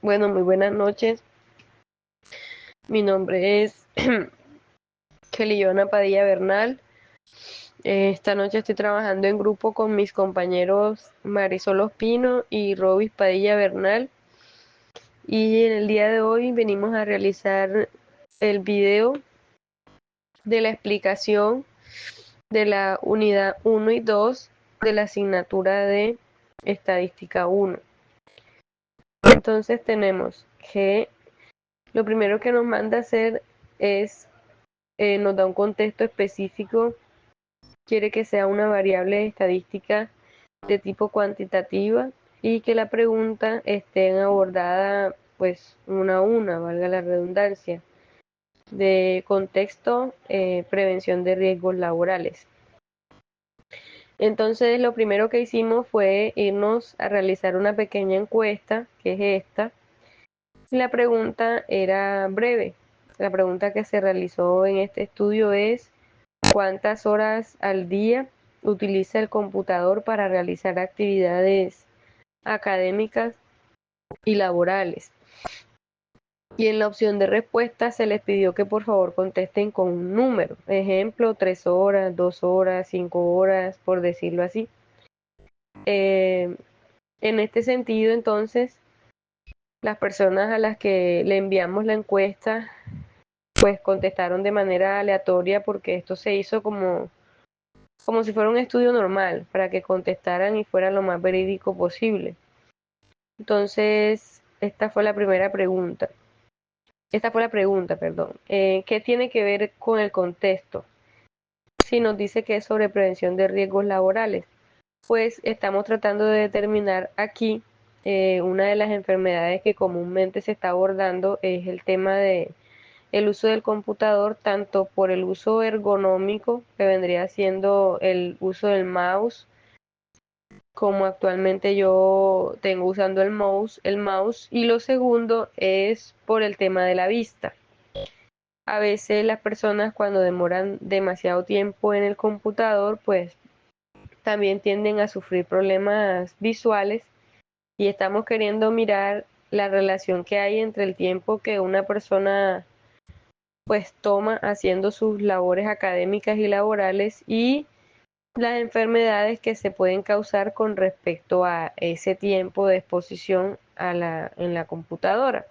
Bueno, muy buenas noches. Mi nombre es Kellyona Padilla Bernal. Esta noche estoy trabajando en grupo con mis compañeros Marisol Ospino y Robis Padilla Bernal. Y en el día de hoy venimos a realizar el video de la explicación de la unidad 1 y 2 de la asignatura de Estadística 1. Entonces tenemos que lo primero que nos manda a hacer es nos da un contexto específico, quiere que sea una variable estadística de tipo cuantitativa y que la pregunta esté abordada pues una a una, valga la redundancia, de contexto, prevención de riesgos laborales. Entonces lo primero que hicimos fue irnos a realizar una pequeña encuesta, que es esta. La pregunta era breve. La pregunta que se realizó en este estudio es: ¿cuántas horas al día utiliza el computador para realizar actividades académicas y laborales? Y en la opción de respuesta se les pidió que por favor contesten con un número. Ejemplo, 3 horas, 2 horas, 5 horas, por decirlo así. En este sentido, entonces, las personas a las que le enviamos la encuesta, pues contestaron de manera aleatoria porque esto se hizo como si fuera un estudio normal, para que contestaran y fuera lo más verídico posible. Entonces, esta fue la pregunta. Perdón. ¿Qué tiene que ver con el contexto? Si nos dice que es sobre prevención de riesgos laborales, pues estamos tratando de determinar aquí una de las enfermedades que comúnmente se está abordando es el tema de el uso del computador, tanto por el uso ergonómico, que vendría siendo el uso del mouse, como actualmente yo tengo usando el mouse, y lo segundo es por el tema de la vista. A veces las personas cuando demoran demasiado tiempo en el computador, pues también tienden a sufrir problemas visuales y estamos queriendo mirar la relación que hay entre el tiempo que una persona pues toma haciendo sus labores académicas y laborales y las enfermedades que se pueden causar con respecto a ese tiempo de exposición en la computadora.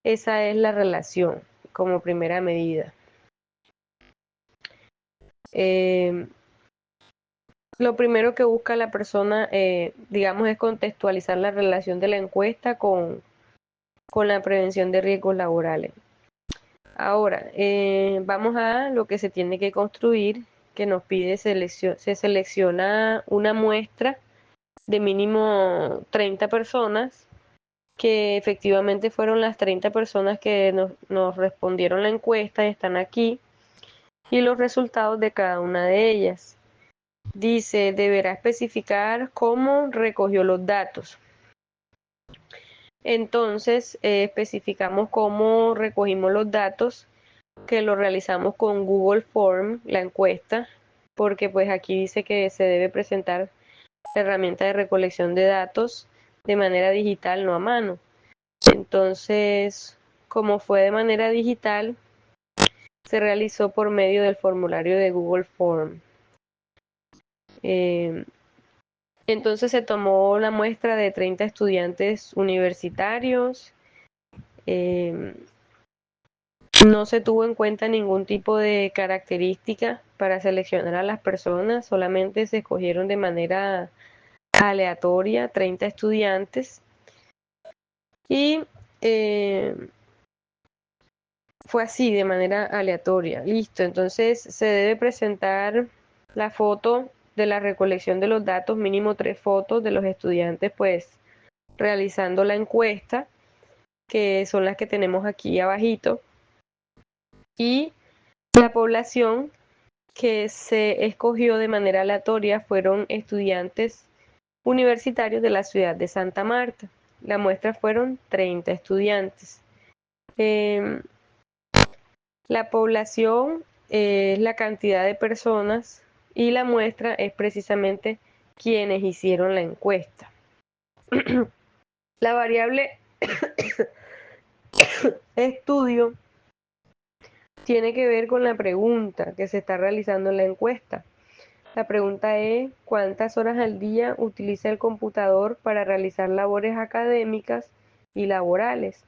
Esa es la relación como primera medida. Eh, lo primero que busca la persona, digamos, es contextualizar la relación de la encuesta con la prevención de riesgos laborales. Ahora, vamos a lo que se tiene que construir, que nos pide se selecciona una muestra de mínimo 30 personas, que efectivamente fueron las 30 personas que nos respondieron la encuesta, están aquí, y los resultados de cada una de ellas. Dice, deberá especificar cómo recogió los datos. Entonces, especificamos cómo recogimos los datos, que lo realizamos con Google Form, la encuesta, porque pues aquí dice que se debe presentar la herramienta de recolección de datos de manera digital, no a mano. Entonces, como fue de manera digital, se realizó por medio del formulario de Google Form. Entonces se tomó la muestra de 30 estudiantes universitarios. No se tuvo en cuenta ningún tipo de característica para seleccionar a las personas, solamente se escogieron de manera aleatoria 30 estudiantes y fue así, de manera aleatoria. Listo, entonces se debe presentar la foto de la recolección de los datos, mínimo 3 fotos de los estudiantes, pues realizando la encuesta, que son las que tenemos aquí abajito, y la población que se escogió de manera aleatoria fueron estudiantes universitarios de la ciudad de Santa Marta. La muestra fueron 30 estudiantes. La población es la cantidad de personas y la muestra es precisamente quienes hicieron la encuesta. La variable estudio tiene que ver con la pregunta que se está realizando en la encuesta. La pregunta es, ¿cuántas horas al día utiliza el computador para realizar labores académicas y laborales?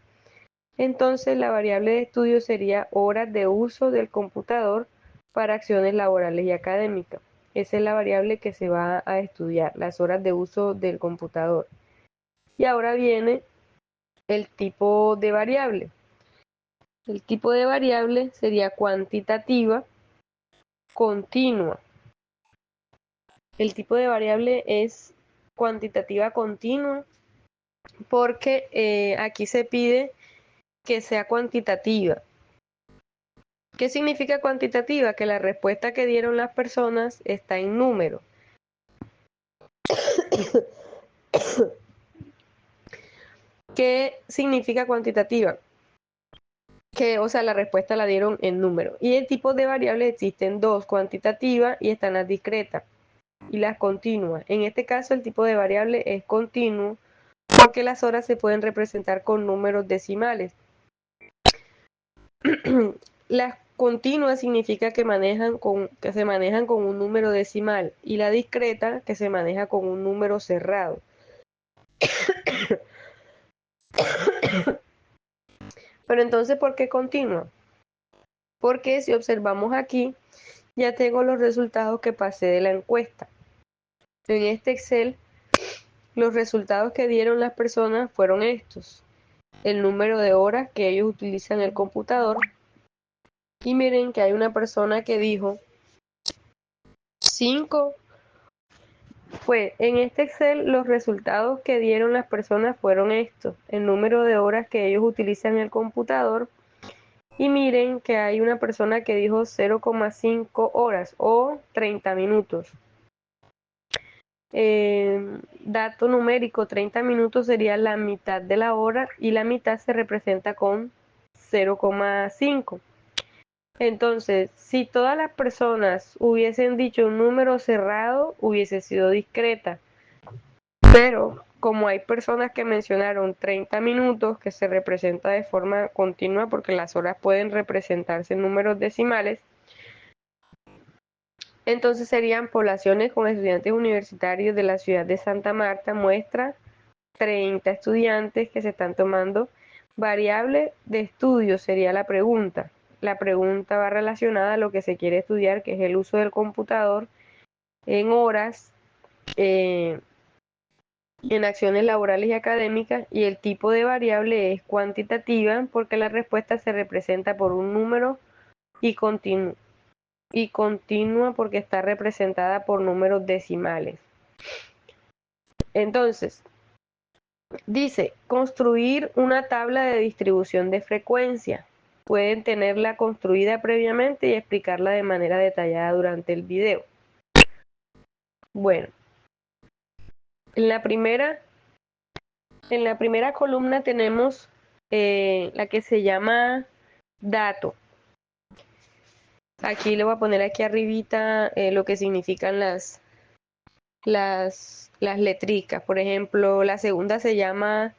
Entonces, la variable de estudio sería horas de uso del computador para acciones laborales y académicas. Esa es la variable que se va a estudiar, las horas de uso del computador. Y ahora viene el tipo de variable. El tipo de variable sería cuantitativa continua. El tipo de variable es cuantitativa continua porque aquí se pide que sea cuantitativa. ¿Qué significa cuantitativa? Que la respuesta que dieron las personas está en número. ¿Qué significa cuantitativa? Que, o sea, la respuesta la dieron en número. Y el tipo de variables existen dos, cuantitativa y están las discretas y las continuas. En este caso el tipo de variable es continuo porque las horas se pueden representar con números decimales. Las continuas significa que se manejan con un número decimal y la discreta que se maneja con un número cerrado. Pero entonces, ¿por qué continua? Porque si observamos aquí, ya tengo los resultados que pasé de la encuesta. En este Excel, los resultados que dieron las personas fueron estos. El número de horas que ellos utilizan el computador. Y miren que hay una persona que dijo 5. Pues en este Excel los resultados que dieron las personas fueron estos. El número de horas que ellos utilizan el computador. Y miren que hay una persona que dijo 0,5 horas o 30 minutos. Dato numérico, 30 minutos sería la mitad de la hora y la mitad se representa con 0,5. Entonces, si todas las personas hubiesen dicho un número cerrado, hubiese sido discreta. Pero como hay personas que mencionaron 30 minutos, que se representa de forma continua porque las horas pueden representarse en números decimales, entonces serían poblaciones con estudiantes universitarios de la ciudad de Santa Marta, muestra 30 estudiantes que se están tomando. Variable de estudio sería la pregunta. La pregunta va relacionada a lo que se quiere estudiar, que es el uso del computador en horas, en acciones laborales y académicas, y el tipo de variable es cuantitativa porque la respuesta se representa por un número y continua porque está representada por números decimales. Entonces, dice, construir una tabla de distribución de frecuencia. Pueden tenerla construida previamente y explicarla de manera detallada durante el video. Bueno, en la primera columna tenemos la que se llama dato. Aquí le voy a poner aquí arribita lo que significan las letricas. Por ejemplo, la segunda se llama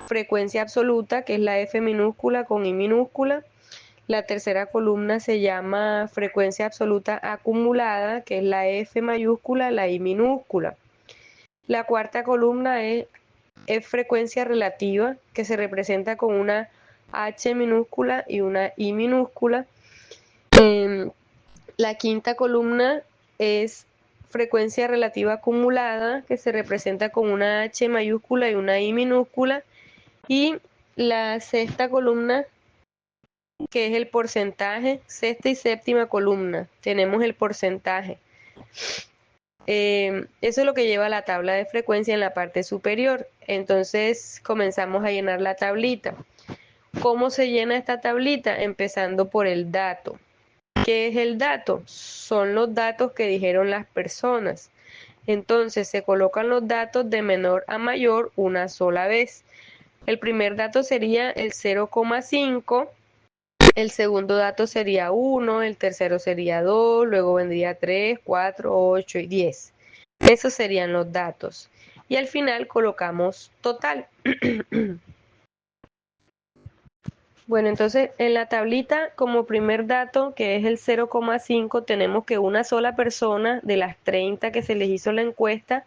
frecuencia absoluta, que es la F minúscula con I minúscula. La tercera columna se llama frecuencia absoluta acumulada, que es la F mayúscula, la I minúscula. La cuarta columna es frecuencia relativa, que se representa con una H minúscula y una I minúscula. La quinta columna es frecuencia relativa acumulada, que se representa con una H mayúscula y una I minúscula. Y la sexta columna, que es el porcentaje, sexta y séptima columna, tenemos el porcentaje. Eso es lo que lleva la tabla de frecuencia en la parte superior. Entonces comenzamos a llenar la tablita. ¿Cómo se llena esta tablita? Empezando por el dato. ¿Qué es el dato? Son los datos que dijeron las personas. Entonces se colocan los datos de menor a mayor una sola vez. El primer dato sería el 0,5, el segundo dato sería 1, el tercero sería 2, luego vendría 3, 4, 8 y 10. Esos serían los datos. Y al final colocamos total. Bueno, entonces en la tablita como primer dato, que es el 0,5, tenemos que una sola persona de las 30 que se les hizo la encuesta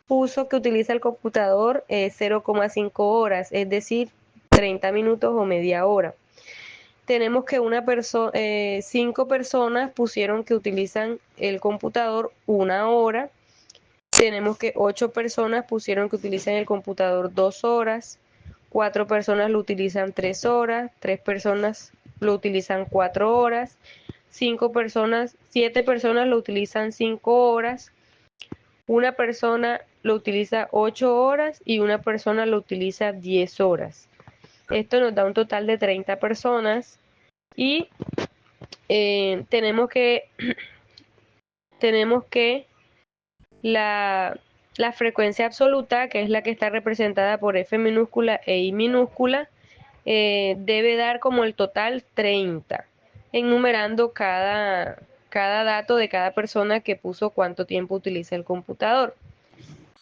puso que utiliza el computador 0,5 horas, es decir, 30 minutos o media hora. Tenemos que 5 personas pusieron que utilizan el computador una hora. Tenemos que 8 personas pusieron que utilizan el computador 2 horas. 4 personas lo utilizan 3 horas. 3 personas lo utilizan 4 horas. 7 personas lo utilizan 5 horas. Una persona lo utiliza 8 horas y una persona lo utiliza 10 horas. Esto nos da un total de 30 personas y tenemos que la, la frecuencia absoluta, que es la que está representada por F minúscula e I minúscula, debe dar como el total 30, enumerando cada dato de cada persona que puso cuánto tiempo utiliza el computador.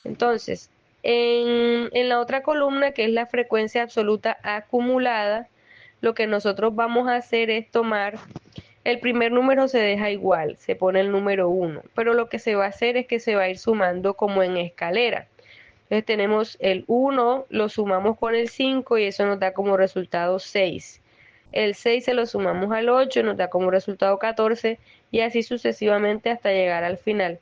Entonces, en la otra columna, que es la frecuencia absoluta acumulada, lo que nosotros vamos a hacer es tomar el primer número, se deja igual, se pone el número 1, pero lo que se va a hacer es que se va a ir sumando como en escalera. Entonces tenemos el 1, lo sumamos con el 5 y eso nos da como resultado 6. El 6 se lo sumamos al 8 y nos da como resultado 14 y así sucesivamente hasta llegar al final.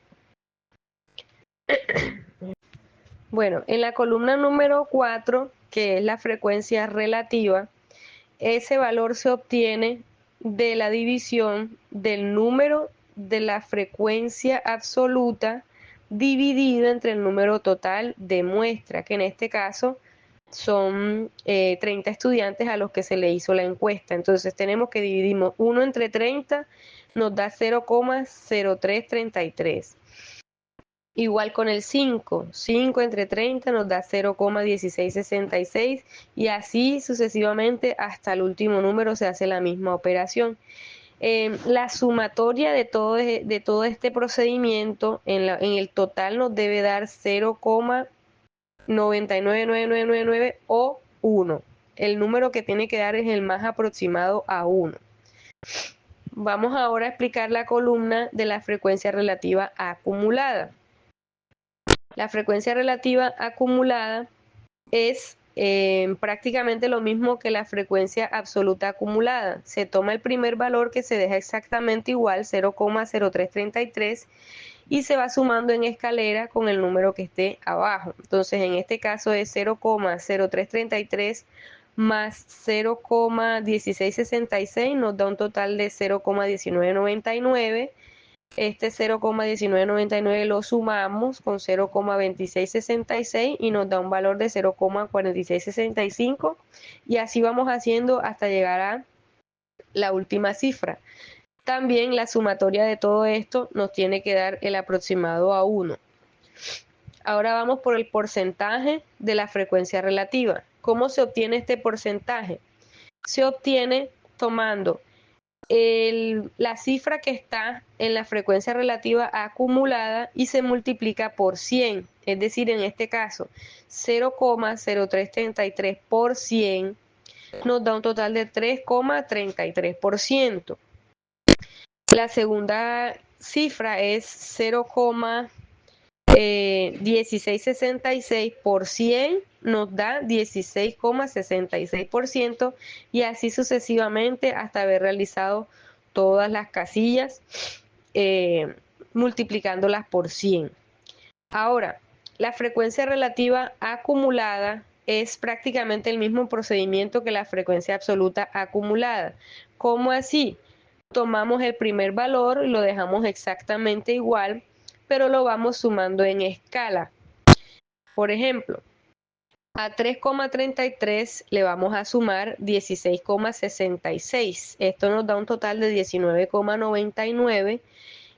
Bueno, en la columna número 4, que es la frecuencia relativa, ese valor se obtiene de la división del número de la frecuencia absoluta dividido entre el número total de muestra, que en este caso son 30 estudiantes a los que se le hizo la encuesta. Entonces tenemos que dividimos 1 entre 30, nos da 0,0333. Igual con el 5, 5 entre 30 nos da 0,1666 y así sucesivamente hasta el último número se hace la misma operación. La sumatoria de todo este procedimiento en el total nos debe dar 0,999999 o 1. El número que tiene que dar es el más aproximado a 1. Vamos ahora a explicar la columna de la frecuencia relativa acumulada. La frecuencia relativa acumulada es prácticamente lo mismo que la frecuencia absoluta acumulada. Se toma el primer valor que se deja exactamente igual, 0,0333, y se va sumando en escalera con el número que esté abajo. Entonces, en este caso es 0,0333 más 0,1666 nos da un total de 0,1999. Este 0,1999 lo sumamos con 0,2666 y nos da un valor de 0,4665 y así vamos haciendo hasta llegar a la última cifra. También la sumatoria de todo esto nos tiene que dar el aproximado a 1. Ahora vamos por el porcentaje de la frecuencia relativa. ¿Cómo se obtiene este porcentaje? Se obtiene tomando la cifra que está en la frecuencia relativa acumulada y se multiplica por 100, es decir, en este caso 0,0333 por 100 nos da un total de 3,33%. La segunda cifra es 0,1666 por 100 nos da 16,66% y así sucesivamente hasta haber realizado todas las casillas multiplicándolas por 100. Ahora, la frecuencia relativa acumulada es prácticamente el mismo procedimiento que la frecuencia absoluta acumulada. ¿Cómo así? Tomamos el primer valor y lo dejamos exactamente igual, pero lo vamos sumando en escala. Por ejemplo, a 3,33 le vamos a sumar 16,66. Esto nos da un total de 19,99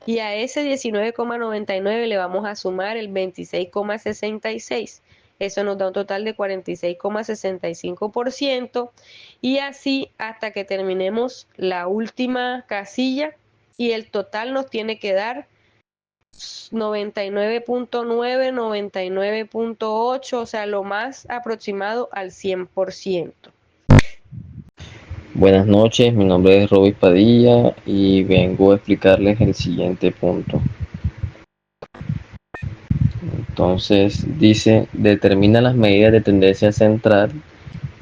y a ese 19,99 le vamos a sumar el 26,66. Eso nos da un total de 46,65% y así hasta que terminemos la última casilla y el total nos tiene que dar 99.9, 99.8, o sea, lo más aproximado al 100%. Buenas noches, mi nombre es Robis Padilla y vengo a explicarles el siguiente punto. Entonces dice, determina las medidas de tendencia central,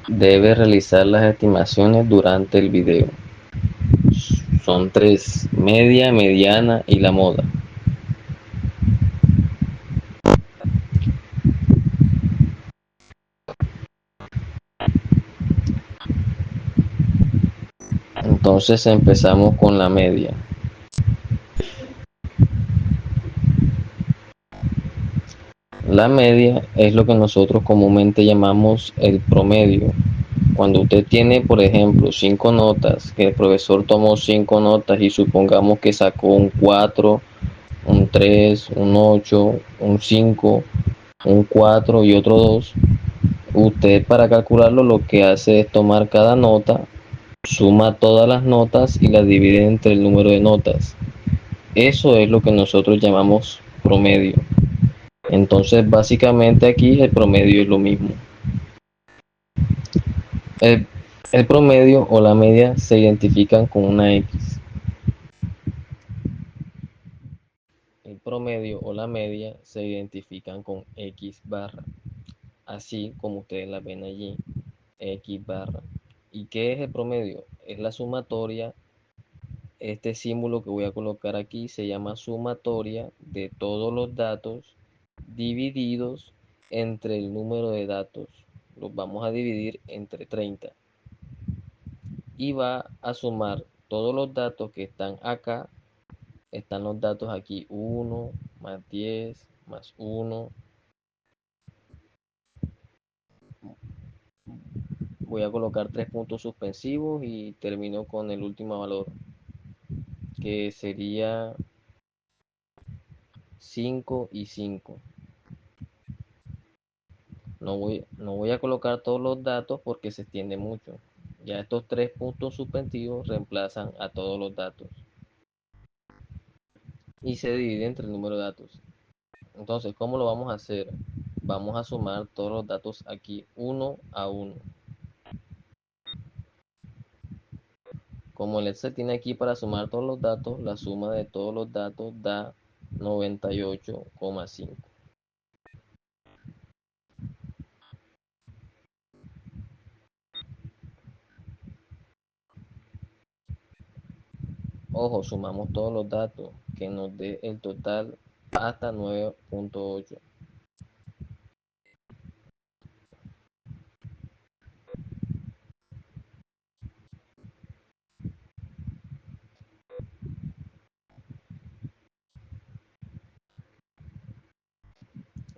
debe realizar las estimaciones durante el video. Son tres, media, mediana y la moda. Entonces empezamos con la media. La media es lo que nosotros comúnmente llamamos el promedio. Cuando usted tiene, por ejemplo, 5 notas, que el profesor tomó 5 notas y supongamos que sacó un 4, un 3, un 8, un 5, un 4 y otro 2, usted para calcularlo lo que hace es tomar cada nota, suma todas las notas y las divide entre el número de notas. Eso es lo que nosotros llamamos promedio. Entonces, básicamente aquí el promedio es lo mismo. El, el promedio o la media se identifican con una X. El promedio o la media se identifican con X barra, así como ustedes la ven allí, X barra. ¿Y qué es el promedio? Es la sumatoria. Este símbolo que voy a colocar aquí se llama sumatoria de todos los datos divididos entre el número de datos. Los vamos a dividir entre 30 y va a sumar todos los datos que están acá. Están los datos aquí: 1 más 10 más 1. Voy a colocar tres puntos suspensivos y termino con el último valor, que sería 5 y 5. No voy a colocar todos los datos porque se extiende mucho. Ya estos tres puntos suspensivos reemplazan a todos los datos y se divide entre el número de datos. Entonces, ¿cómo lo vamos a hacer? Vamos a sumar todos los datos aquí uno a uno. Como el Excel tiene aquí para sumar todos los datos, la suma de todos los datos da 98,5. Ojo, sumamos todos los datos que nos dé el total hasta 9,8.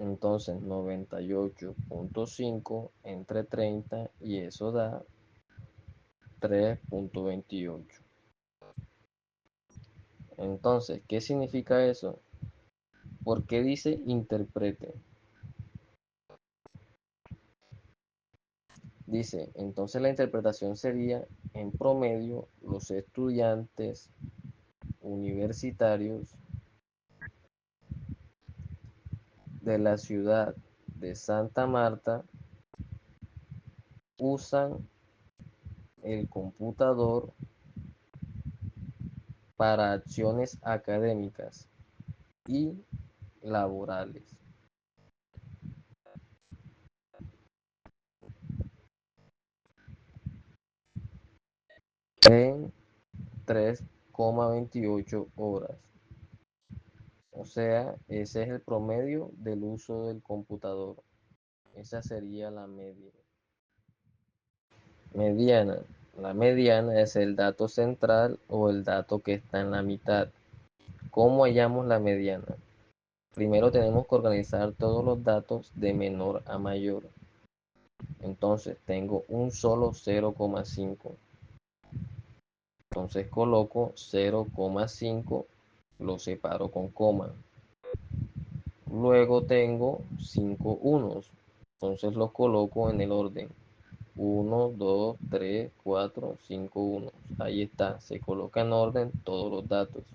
Entonces 98,5 entre 30 y eso da 3,28. Entonces, ¿qué significa eso? ¿Por qué dice interprete? Dice, entonces la interpretación sería: en promedio, los estudiantes universitarios de la ciudad de Santa Marta usan el computador para acciones académicas y laborales en 3,28 horas. O sea, ese es el promedio del uso del computador. Esa sería la media. Mediana. La mediana es el dato central o el dato que está en la mitad. ¿Cómo hallamos la mediana? Primero tenemos que organizar todos los datos de menor a mayor. Entonces tengo un solo 0,5. Entonces coloco 0,5, lo separo con coma. Luego tengo 5 unos. Entonces los coloco en el orden: 1, 2, 3, 4, 5 unos. Ahí está, se coloca en orden todos los datos.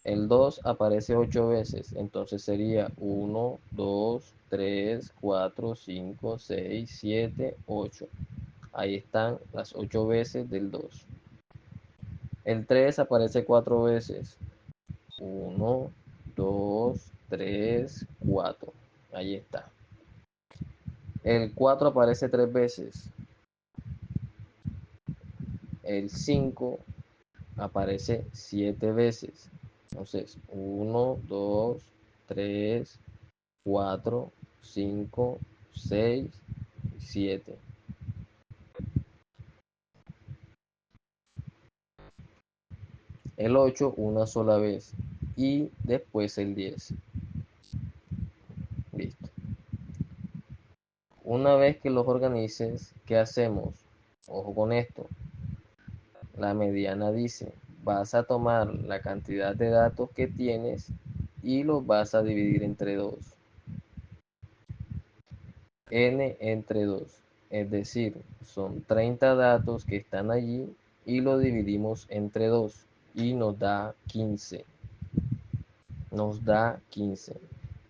El 2 aparece 8 veces, entonces sería 1, 2, 3, 4, 5, 6, 7, 8. Ahí están las 8 veces del 2. El 3 aparece 4 veces. 1, 2, 3, 4. Ahí está. El 4 aparece 3 veces. El 5 aparece 7 veces. Entonces, 1, 2, 3, 4, 5, 6, 7. El 8 una sola vez. Y después el 10. Listo. Una vez que los organices, ¿qué hacemos? Ojo con esto. La mediana dice, vas a tomar la cantidad de datos que tienes y los vas a dividir entre 2. N entre 2. Es decir, son 30 datos que están allí y lo dividimos entre 2 y nos da 15. Nos da 15.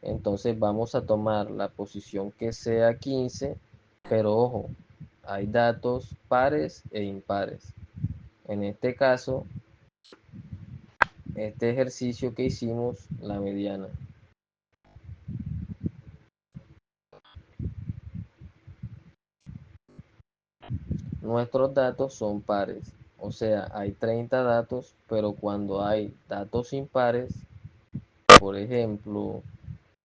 Entonces vamos a tomar la posición que sea 15, pero ojo, hay datos pares e impares. En este caso, este ejercicio que hicimos, la mediana. Nuestros datos son pares, o sea, hay 30 datos, pero cuando hay datos impares, por ejemplo,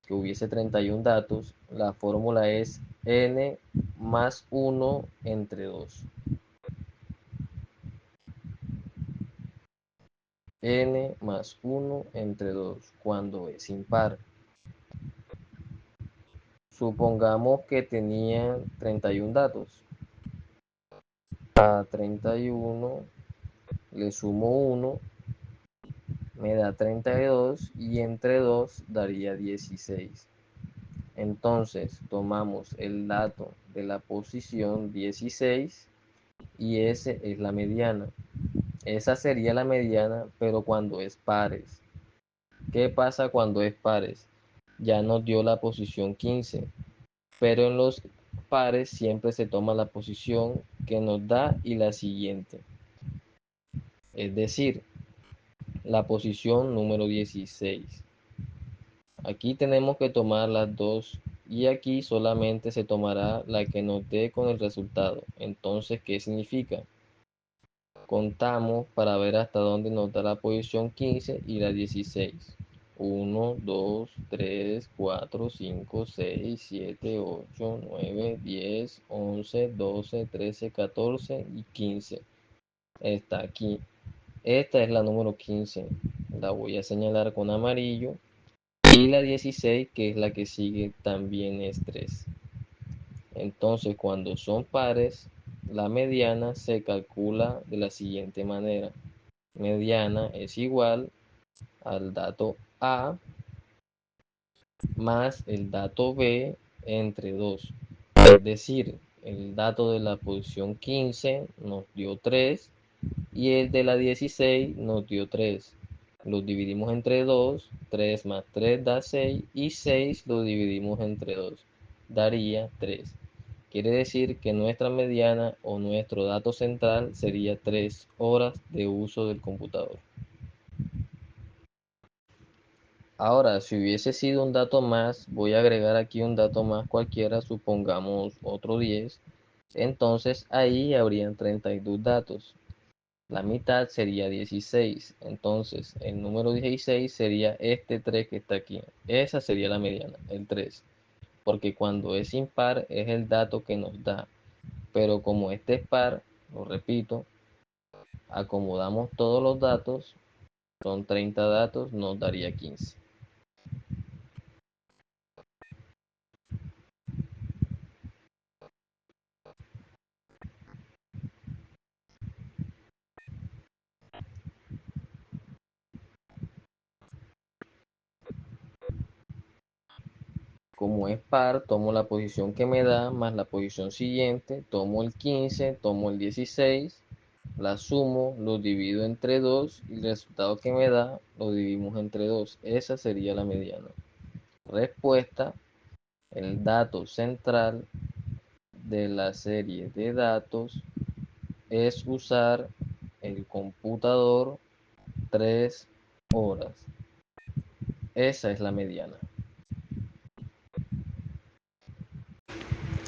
que hubiese 31 datos, la fórmula es n más 1 entre 2. N más 1 entre 2 cuando es impar. Supongamos que tenían 31 datos. A 31 le sumo 1, me da 32 y entre 2 daría 16. Entonces tomamos el dato de la posición 16 y ese es la mediana. Esa sería la mediana, pero cuando es pares. ¿Qué pasa cuando es pares? Ya nos dio la posición 15, pero en los pares siempre se toma la posición que nos da y la siguiente. Es decir, la posición número 16. Aquí tenemos que tomar las dos y aquí solamente se tomará la que nos dé con el resultado. Entonces, ¿qué significa? Contamos para ver hasta dónde nos da la posición 15 y la 16. 1, 2, 3, 4, 5, 6, 7, 8, 9, 10, 11, 12, 13, 14 y 15. Está aquí. Esta es la número 15. La voy a señalar con amarillo. Y la 16, que es la que sigue, también es 3. Entonces, cuando son pares, la mediana se calcula de la siguiente manera. Mediana es igual al dato A más el dato B entre 2. Es decir, el dato de la posición 15 nos dio 3 y el de la 16 nos dio 3. Los dividimos entre 2, 3 más 3 da 6 y 6 lo dividimos entre 2, daría 3. Quiere decir que nuestra mediana o nuestro dato central sería 3 horas de uso del computador. Ahora, si hubiese sido un dato más, voy a agregar aquí un dato más cualquiera, supongamos otro 10. Entonces ahí habrían 32 datos. La mitad sería 16. Entonces el número 16 sería este 3 que está aquí. Esa sería la mediana, el 3. Porque cuando es impar es el dato que nos da. Pero como este es par, lo repito, acomodamos todos los datos. Son 30 datos, nos daría 15. Como es par, tomo la posición que me da más la posición siguiente, tomo el 15, tomo el 16, la sumo, lo divido entre 2 y el resultado que me da lo dividimos entre 2. Esa sería la mediana. Respuesta, el dato central de la serie de datos es usar el computador 3 horas. Esa es la mediana.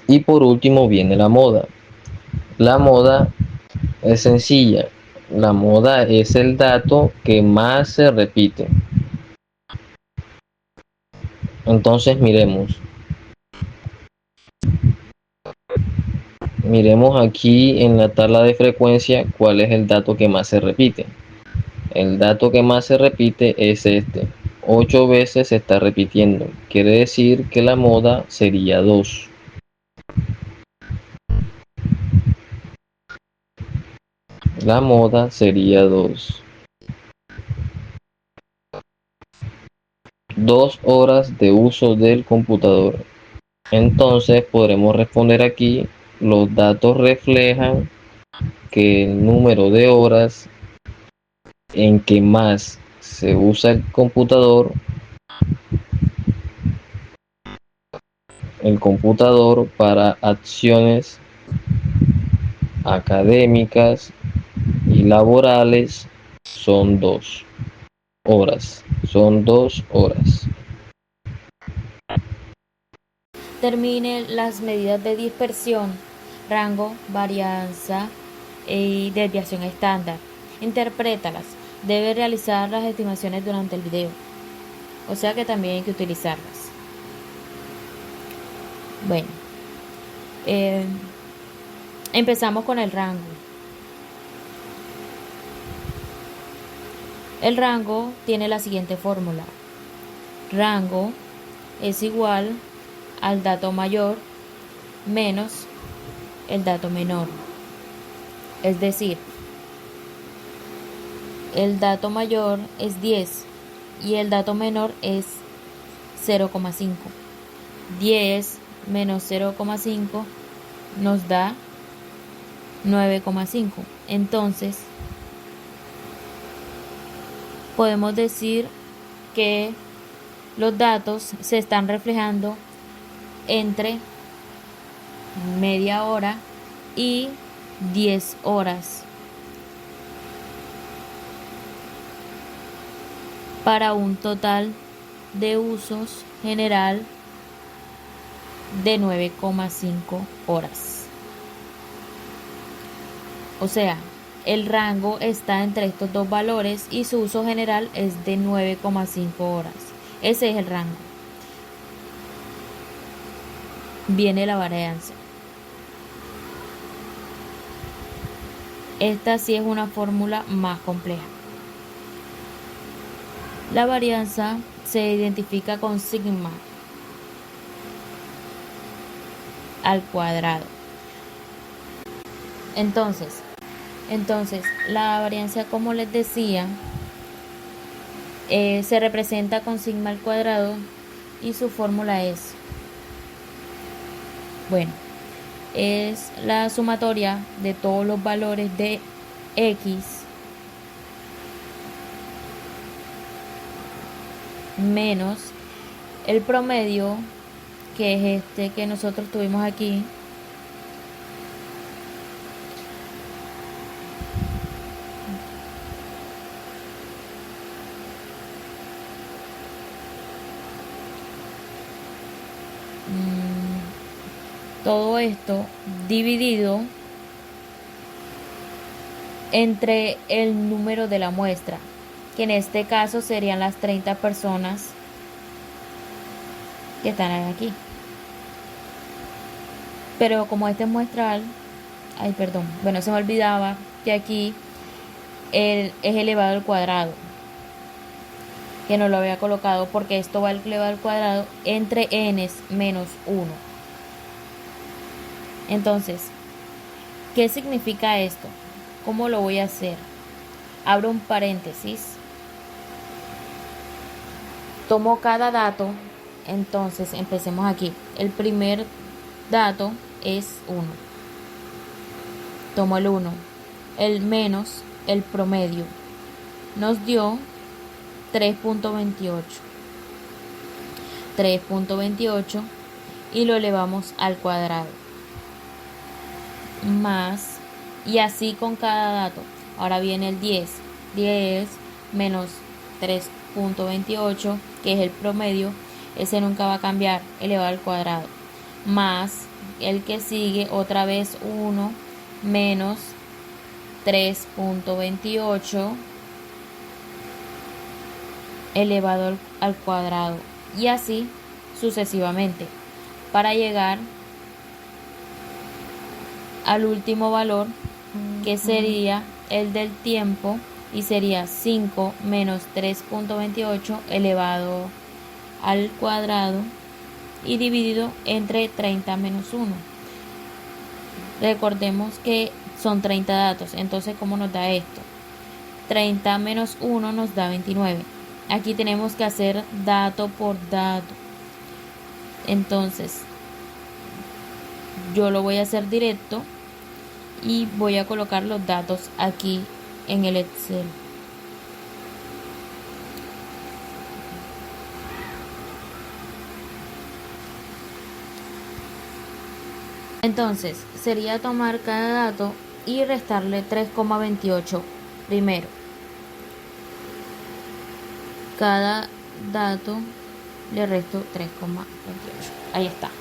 Y por último viene la moda. La moda es sencilla. La moda es el dato que más se repite. Entonces miremos aquí en la tabla de frecuencia cuál es el dato que más se repite. El dato que más se repite es este. 8 veces se está repitiendo. Quiere decir que la moda sería 2. La moda sería 2. 2 horas de uso del computador. Entonces podremos responder aquí, los datos reflejan que el número de horas en que más se usa el computador para acciones académicas y laborales son 2 horas. Son 2 horas. Termine las medidas de dispersión, rango, varianza y desviación estándar. Interprétalas. Debe realizar las estimaciones durante el video. O sea que también hay que utilizarlas. Bueno, empezamos con el rango. El rango tiene la siguiente fórmula. Rango es igual al dato mayor menos el dato menor. Es decir, el dato mayor es 10 y el dato menor es 0,5. 10 menos 0,5 nos da 9,5. Entonces, podemos decir que los datos se están reflejando entre media hora y 10 horas para un total de usos general de 9,5 horas. O sea, el rango está entre estos dos valores y su uso general es de 9,5 horas. Ese es el rango. Viene la varianza. Esta sí es una fórmula más compleja. La varianza se identifica con sigma al cuadrado. Entonces, la varianza, como les decía, se representa con sigma al cuadrado y su fórmula es, es la sumatoria de todos los valores de x menos el promedio, que es este que nosotros tuvimos aquí, todo esto dividido entre el número de la muestra, que en este caso serían las 30 personas que están aquí. Pero como este es muestral, se me olvidaba que aquí es elevado al cuadrado, que no lo había colocado porque esto va elevado al cuadrado entre n menos 1. Entonces, ¿qué significa esto? ¿Cómo lo voy a hacer? Abro un paréntesis, tomo cada dato. Entonces empecemos aquí. El primer dato es 1. Tomo el 1. El menos el promedio nos dio 3.28. 3.28 y lo elevamos al cuadrado. más, y así con cada dato. Ahora viene el 10. 10 menos 3.28, que es el promedio, ese nunca va a cambiar, elevado al cuadrado, más el que sigue, otra vez 1 menos 3.28 elevado al cuadrado, y así sucesivamente, para llegar al último valor, que sería el del tiempo, y sería 5 menos 3.28 elevado al cuadrado y dividido entre 30 menos 1. Recordemos que son 30 datos, entonces ¿cómo nos da esto? 30 menos 1 nos da 29. Aquí tenemos que hacer dato por dato. Entonces, yo lo voy a hacer directo y voy a colocar los datos aquí en el Excel. Entonces, sería tomar cada dato y restarle 3,28 primero. Cada dato le resto 3,28. Ahí está.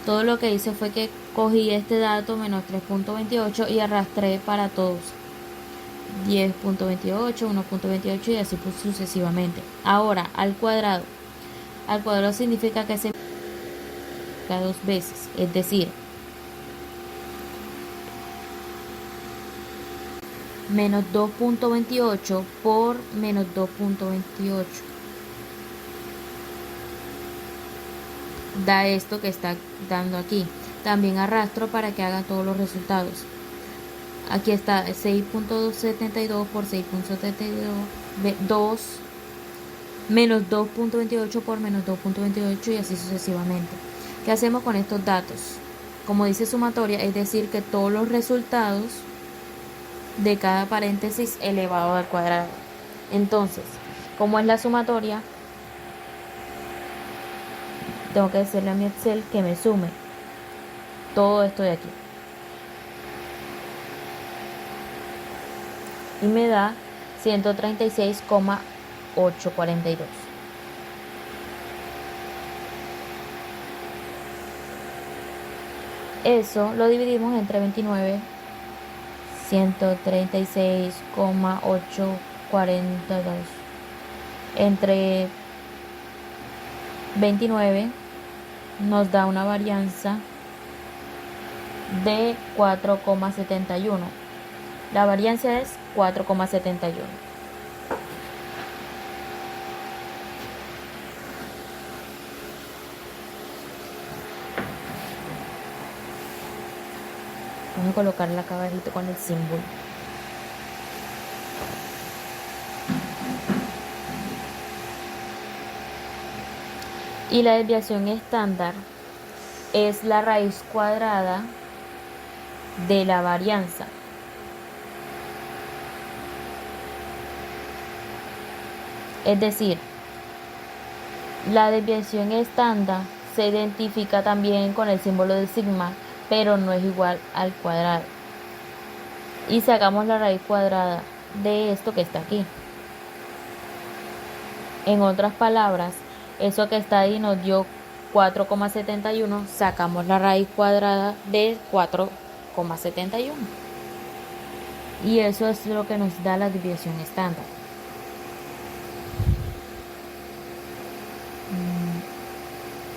Todo lo que hice fue que cogí este dato menos 3.28 y arrastré para todos. 10.28, 1.28 y así pues sucesivamente. Ahora, al cuadrado. Al cuadrado significa que se multiplica dos veces, es decir, menos 2.28 por menos 2.28 da esto que está dando aquí. También arrastro para que haga todos los resultados. Aquí está 6.72 por 6.72 menos 2.28 por menos 2.28 y así sucesivamente. ¿Qué hacemos con estos datos? Como dice sumatoria, es decir que todos los resultados de cada paréntesis elevado al cuadrado. Entonces, como es la sumatoria, tengo que decirle a mi Excel que me sume todo esto de aquí. Y me da 136,842. Eso lo dividimos entre 29. 136,842 entre 29 nos da una varianza de 4,71. La varianza es 4,71. Vamos a colocarla acá abajito con el símbolo. Y la desviación estándar es la raíz cuadrada de la varianza. Es decir, la desviación estándar se identifica también con el símbolo de sigma, pero no es igual al cuadrado. Y sacamos la raíz cuadrada de esto que está aquí. En otras palabras, eso que está ahí nos dio 4,71, sacamos la raíz cuadrada de 4,71. Y eso es lo que nos da la desviación estándar.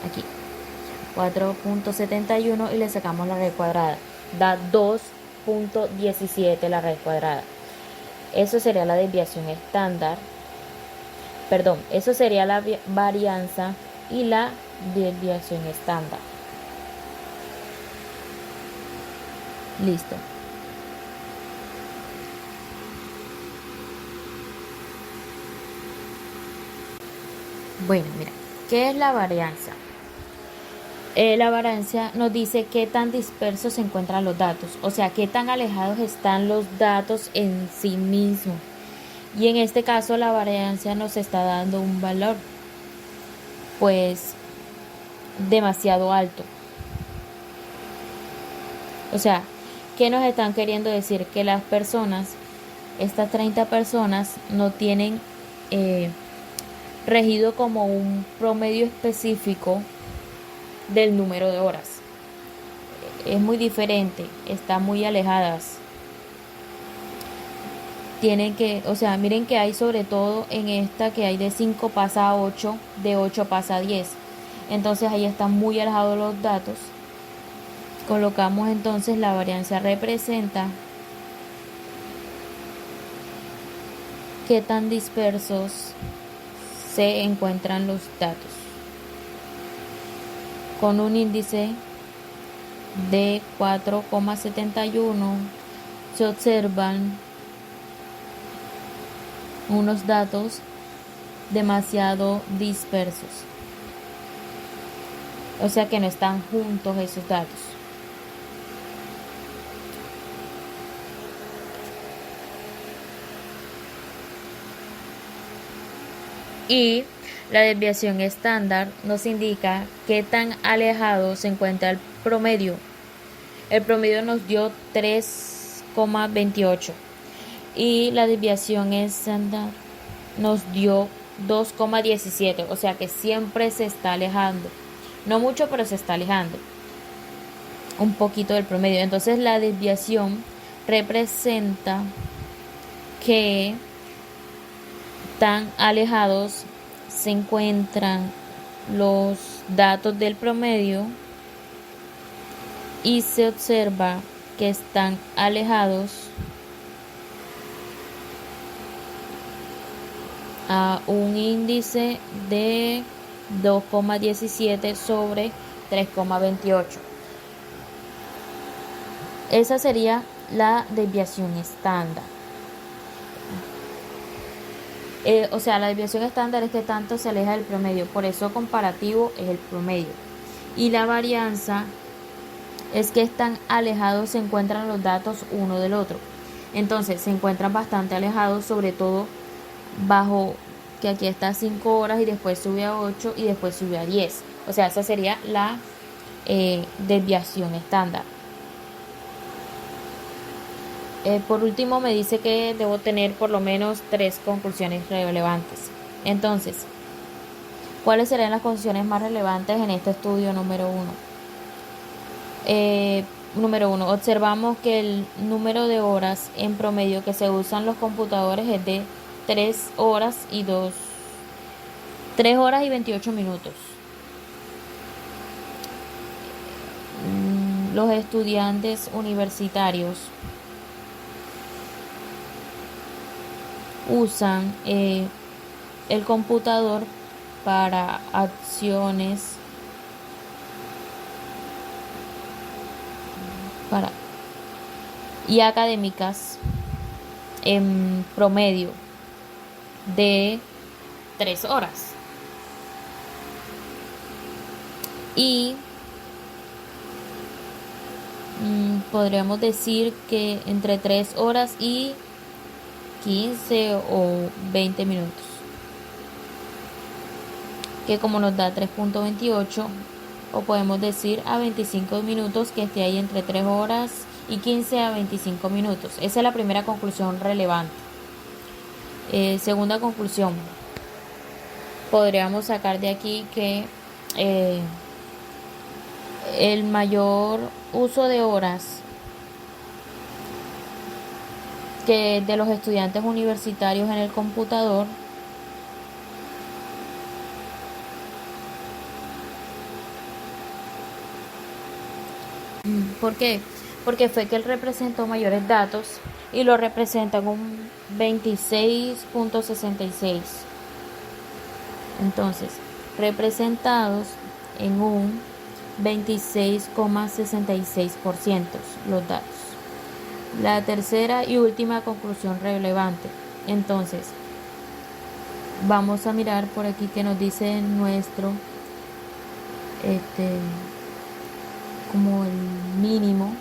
Aquí 4,71 y le sacamos la raíz cuadrada, da 2,17 la raíz cuadrada. Eso sería la desviación estándar, perdón, eso sería la varianza y la desviación estándar. Listo. Bueno, mira, ¿qué es la varianza? La varianza nos dice qué tan dispersos se encuentran los datos, o sea, qué tan alejados están los datos en sí mismos. Y en este caso la varianza nos está dando un valor, pues, demasiado alto. O sea, ¿Qué nos están queriendo decir? Que las personas, estas 30 personas, no tienen regido como un promedio específico del número de horas. Es muy diferente, están muy alejadas. Tienen que, o sea, miren que hay sobre todo en esta que hay de 5 pasa a 8, de 8 pasa a 10. Entonces ahí están muy alejados los datos. Colocamos entonces la varianza representa qué tan dispersos se encuentran los datos. Con un índice de 4,71 se observan unos datos demasiado dispersos. O sea que no están juntos esos datos. Y la desviación estándar nos indica qué tan alejado se encuentra el promedio. El promedio nos dio 3,28 y la desviación estándar nos dio 2,17, o sea que siempre se está alejando. No mucho, pero se está alejando un poquito del promedio. Entonces la desviación representa que tan alejados se encuentran los datos del promedio y se observa que están alejados a un índice de 2,17 sobre 3,28. Esa sería la desviación estándar. O sea, la desviación estándar es que tanto se aleja del promedio, por eso comparativo es el promedio. Y la varianza es que tan alejados se encuentran los datos uno del otro. Entonces se encuentran bastante alejados, sobre todo bajo que aquí está 5 horas y después sube a 8 y después sube a 10. O sea, esa sería la desviación estándar. Por último me dice que debo tener por lo menos 3 conclusiones relevantes. Entonces, ¿cuáles serían las conclusiones más relevantes en este estudio número 1? Número 1, observamos que el número de horas en promedio que se usan los computadores es de 3 horas y 28 minutos. Los estudiantes universitarios usan el computador para acciones y académicas en promedio de 3 horas. Y podríamos decir que entre 3 horas y 15 o 20 minutos, que como nos da 3,28, o podemos decir a 25 minutos que esté ahí entre 3 horas y 15 a 25 minutos. Esa es la primera conclusión relevante. Segunda conclusión, podríamos sacar de aquí que el mayor uso de horas que de los estudiantes universitarios en el computador ¿por qué? Porque fue que él representó mayores datos y lo representa en un 26,66. Entonces, representados en un 26,66% los datos. La tercera y última conclusión relevante. Entonces, vamos a mirar por aquí que nos dice nuestro como el mínimo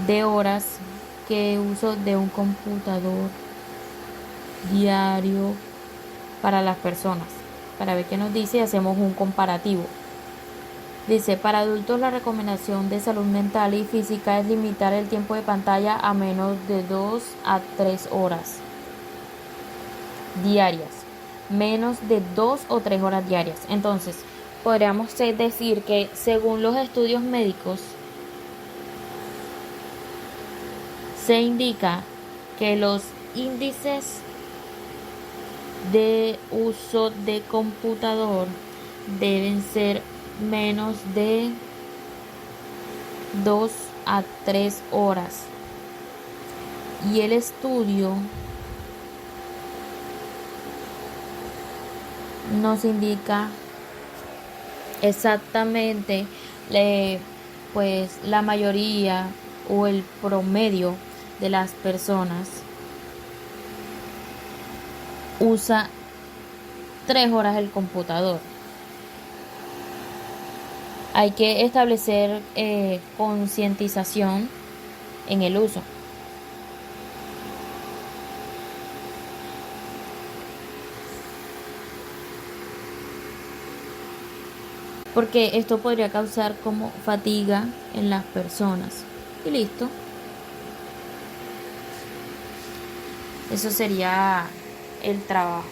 de horas que uso de un computador diario para las personas. Para ver qué nos dice, hacemos un comparativo. Dice, para adultos la recomendación de salud mental y física es limitar el tiempo de pantalla a menos de 2 a 3 horas diarias. Menos de 2 o 3 horas diarias. Entonces, podríamos decir que según los estudios médicos, se indica que los índices de uso de computador deben ser menos de 2 a 3 horas. Y el estudio nos indica exactamente pues la mayoría o el promedio de las personas usa 3 horas el computador. Hay que establecer concientización en el uso. Porque esto podría causar como fatiga en las personas. Y listo. Eso sería el trabajo.